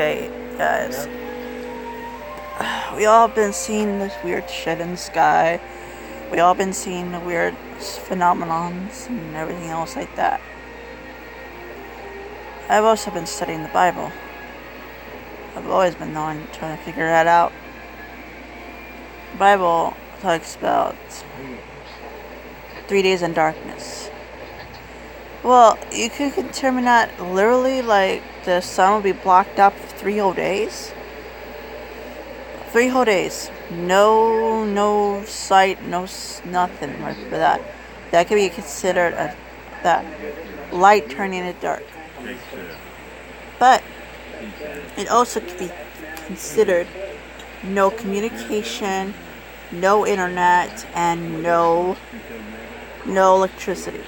Okay, guys. We all been seeing this weird shit in the sky. We all been seeing the weird phenomenons and everything else like that. I've also been studying the Bible. I've always been trying to figure that out. The Bible talks about 3 days in darkness. Well, you could determine that literally, like the sun will be blocked up for 3 whole days. 3 whole days. No sight, nothing like for that. That could be considered that light turning into dark. But it also could be considered no communication, no internet, and no electricity.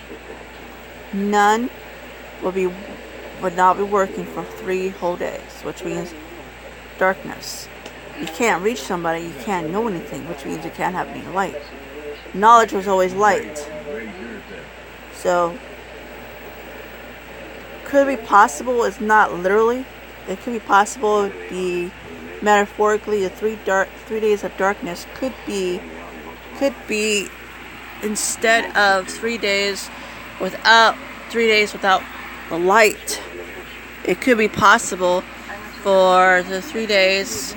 None would not be working for 3 whole days, which means darkness. You can't reach somebody, you can't know anything, which means you can't have any light. Knowledge was always light. So, could it be possible? It's not literally. It could be possible. It would be metaphorically. The 3 days of darkness could be instead of 3 days without the light. It could be possible for the 3 days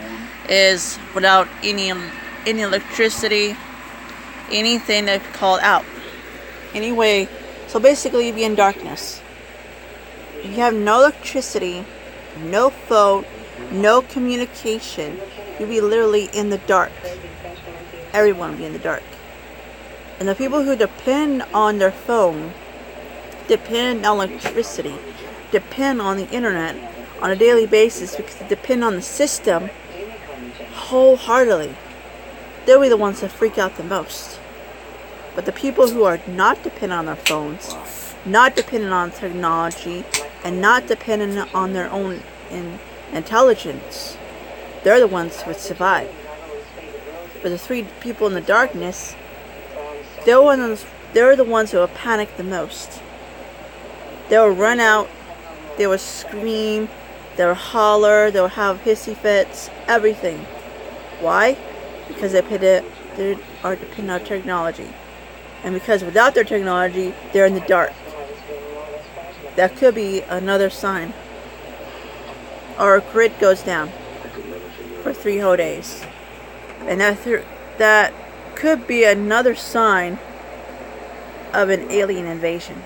is without any electricity, anything that's called out. Anyway, so basically you'd be in darkness. You have no electricity, no phone, no communication. You'd be literally in the dark. Everyone would be in the dark. And the people who depend on their phone, depend on electricity, depend on the internet on a daily basis because they depend on the system wholeheartedly, they'll be the ones that freak out the most. But the people who are not dependent on their phones, not dependent on technology, and not dependent on their own intelligence, they're the ones who would survive. But the 3 people in the darkness, they're the ones who will panic the most. They will run out, they will scream, they will holler, they will have hissy fits, everything. Why? Because they are dependent on technology. And because without their technology, they're in the dark. That could be another sign. Our grid goes down for 3 whole days. And that could be another sign of an alien invasion.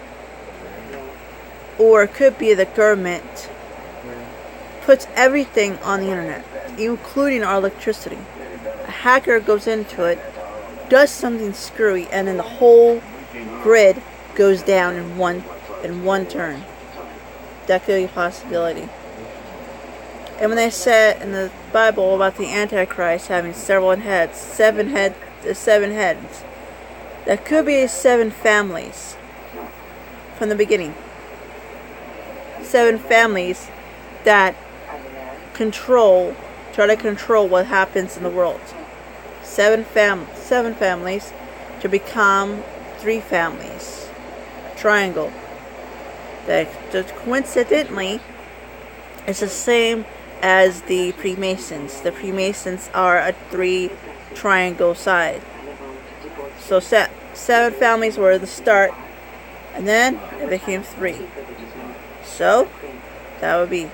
Or it could be the government puts everything on the internet, including our electricity. A hacker goes into it, does something screwy, and then the whole grid goes down in one turn. That could be a possibility. And when they said in the Bible about the Antichrist having seven heads, that could be 7 families from the beginning. 7 families that try to control what happens in the world. 7 families to become 3 families. Triangle. That just coincidentally is the same as the Freemasons. The Freemasons are a 3 triangle side. So 7 families were the start, and then it became 3. So that would be.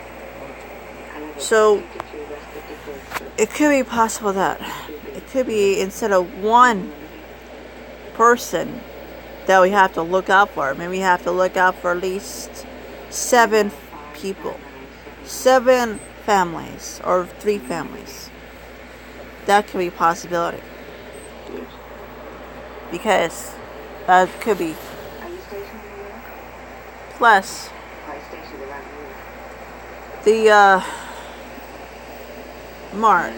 So it could be possible that it could be instead of 1 person that we have to look out for, maybe we have to look out for at least 7 people, 7 families, or 3 families. That could be a possibility. Because that could be. Plus, the mark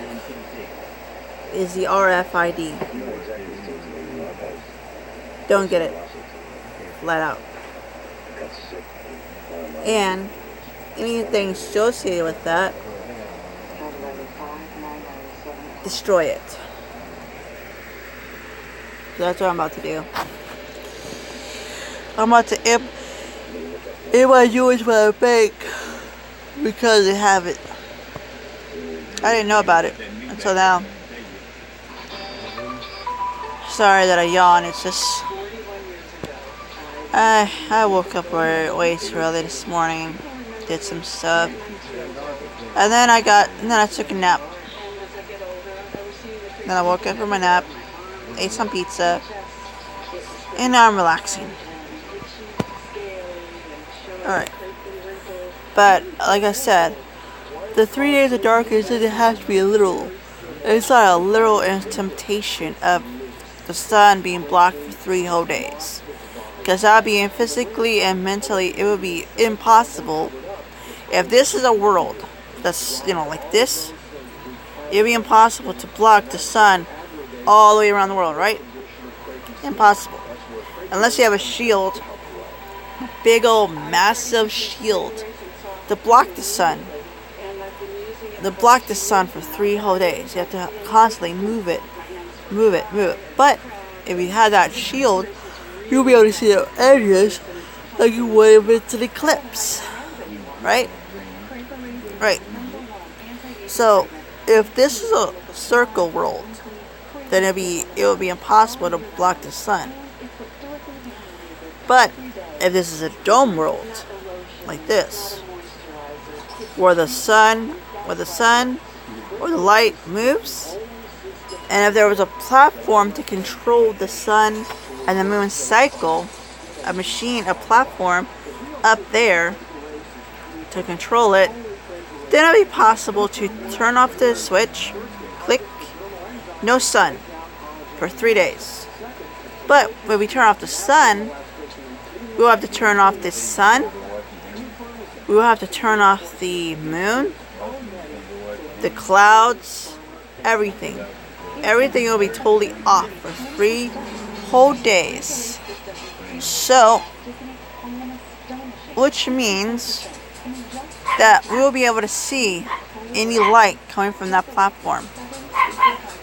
is the RFID. Don't get it. Flat out. And anything associated with that, destroy it. So that's what I'm about to do. I'm about to NYU is what I think because they have it. I didn't know about it until now. Sorry that I yawn. It's just I woke up way too early this morning, did some stuff, and then I took a nap. Then I woke up from my nap, ate some pizza, and now I'm relaxing. Alright. But, like I said, the 3 days of darkness, it has to be a literal. It's not a literal temptation of the sun being blocked for 3 whole days. Because that would be physically and mentally, it would be impossible. If this is a world that's, like this, it would be impossible to block the sun all the way around the world, right? Impossible. Unless you have a shield, a big old massive shield to block the sun. To block the sun for 3 whole days. You have to constantly move it. But if you had that shield, you'll be able to see the edges like you would if it's an eclipse. Right? Right. So, if this is a circle world, then it would be impossible to block the sun. But if this is a dome world, like this, where the sun or the light moves, and if there was a platform to control the sun and the moon cycle, a platform up there to control it, then it would be possible to turn off the switch, click, no sun for 3 days. But when we turn off the sun, we'll have to turn off the sun, we'll have to turn off the moon, the clouds, everything. Everything will be totally off for 3 whole days. So, which means that we will be able to see any light coming from that platform.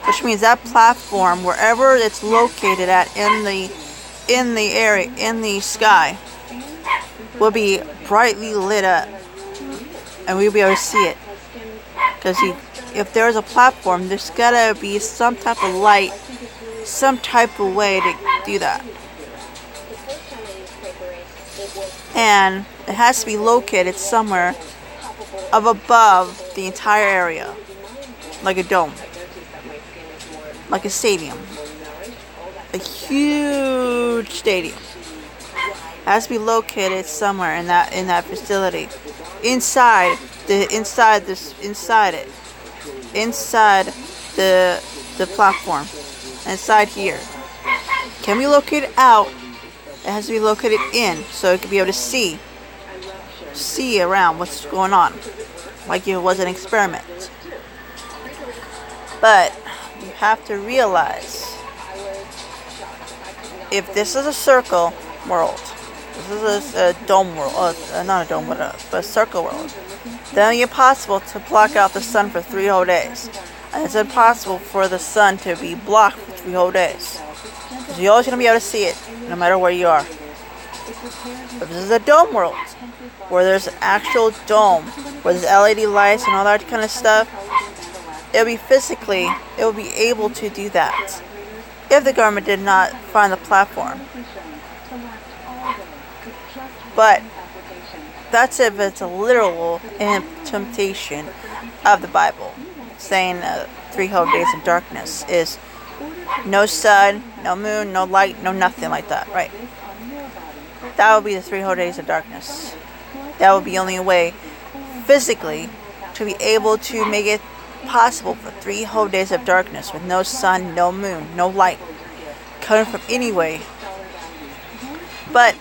Which means that platform, wherever it's located at in the area, in the sky, will be brightly lit up, and we'll be able to see it. Because if there's a platform, there's gotta be some type of light, some type of way to do that. And it has to be located somewhere above the entire area, like a dome, like a stadium, a huge stadium. It has to be located somewhere in that facility, inside the platform, inside here. Can we locate it out? It has to be located in, so it can be able to see around what's going on, like it was an experiment. But you have to realize, if this is a circle world, this is a dome world, not a dome, but a circle world, then it's impossible to block out the sun for 3 whole days. And it's impossible for the sun to be blocked for 3 whole days. Because you're always going to be able to see it, no matter where you are. If this is a dome world, where there's an actual dome, where there's LED lights and all that kind of stuff, it will be able to do that. If the government did not find the platform. But that's if it's a literal interpretation of the Bible, saying 3 whole days of darkness is no sun, no moon, no light, no nothing like that, right? That would be the 3 whole days of darkness. That would be the only way, physically, to be able to make it possible for 3 whole days of darkness with no sun, no moon, no light, coming from any way. But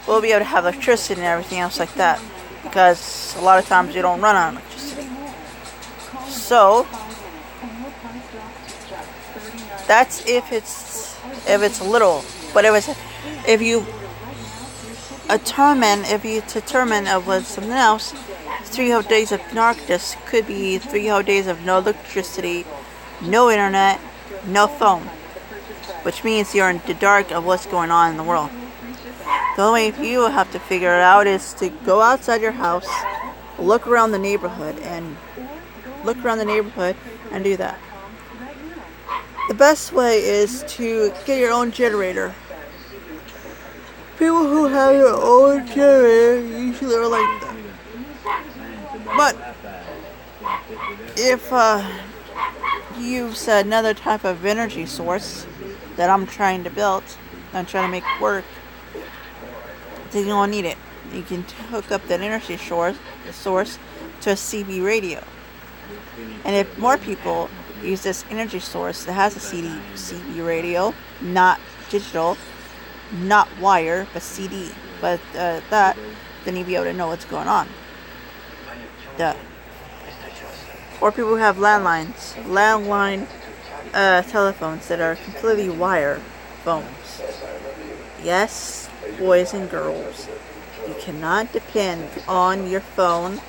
we'll be able to have electricity and everything else like that, because a lot of times you don't run on electricity. So that's if it's little. But if you determine of what something else, 3 whole days of darkness could be 3 whole days of no electricity, no internet, no phone, which means you're in the dark of what's going on in the world. The only way you will have to figure it out is to go outside your house, look around the neighborhood, and look around the neighborhood and do that. The best way is to get your own generator. People who have their own generator usually are like that. But if you use another type of energy source that I'm trying to build, I'm trying to make work, then you don't need it. You can hook up that energy source to a CB radio. And if more people use this energy source that has a CB radio, not digital, not wire, but CD, but then you'll be able to know what's going on. Duh. Or people who have landline telephones that are completely wire phones. Yes, boys and girls, you cannot depend on your phone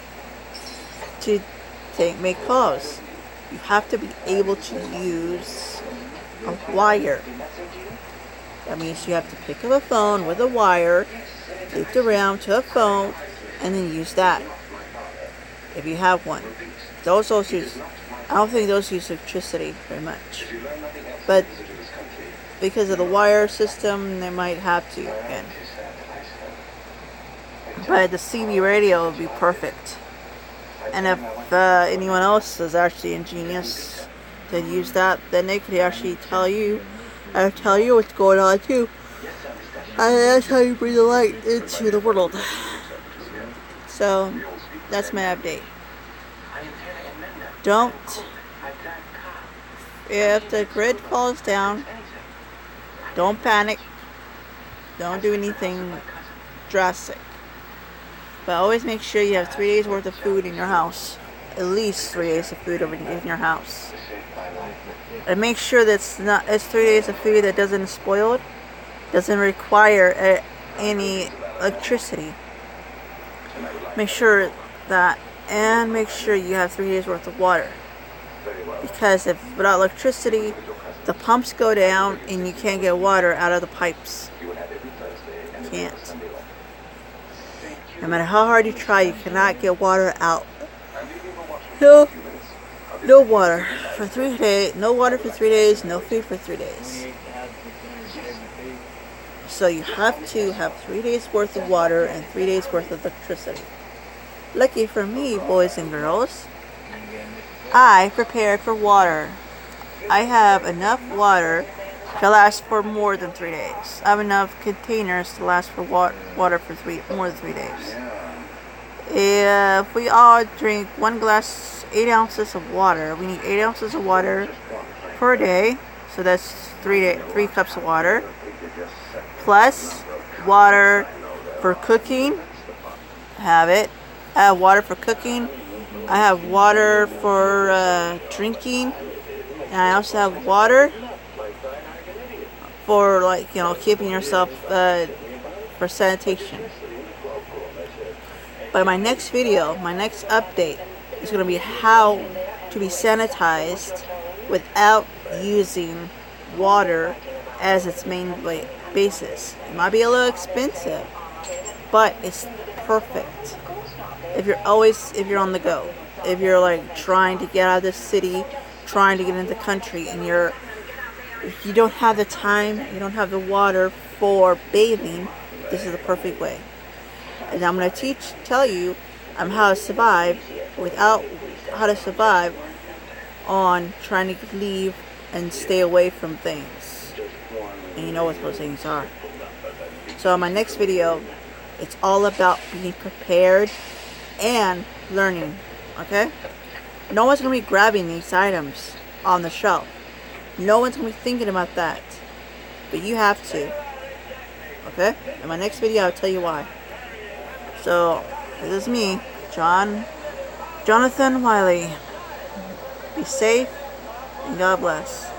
to make calls. You have to be able to use a wire. That means you have to pick up a phone with a wire, looped around to a phone, and then use that. If you have one. Those also use, I don't think those use electricity very much. But because of the wire system, they might have to again. But the CB radio would be perfect. And if anyone else is actually ingenious to use that, then they could actually tell you what's going on too. And that's how you bring the light into the world. So that's my update. If the grid falls down, don't panic. Don't do anything drastic. But always make sure you have 3 days worth of food in your house. At least 3 days of food in your house. And make sure that it's 3 days of food that doesn't spoil it. Doesn't require any electricity. Make sure that, and make sure you have 3 days worth of water. Because if without electricity, the pumps go down and you can't get water out of the pipes. You can't. No matter how hard you try, you cannot get water out. No water for 3 days. No water for 3 days. No food for 3 days. So you have to have 3 days worth of water and 3 days worth of electricity. Lucky for me, boys and girls, I prepared for water. I have enough water to last for more than 3 days. I have enough containers to last for water for more than 3 days. If we all drink 1 glass, 8 ounces of water, we need 8 ounces of water per day. So that's 3 cups of water. Plus water for cooking. I have water for cooking. I have water for drinking. And I also have water for keeping yourself for sanitation. But my next video, my next update is going to be how to be sanitized without using water as its main basis. It might be a little expensive, but it's perfect if you're on the go. If you're trying to get out of the city, trying to get into the country, and you don't have the time, you don't have the water for bathing, this is the perfect way. And I'm going to tell you how to survive on trying to leave and stay away from things. And you know what those things are. So in my next video, it's all about being prepared and learning. Okay? No one's going to be grabbing these items on the shelf. No one's going to be thinking about that. But you have to. Okay? In my next video, I'll tell you why. So, this is me, Jonathan Wiley. Be safe, and God bless.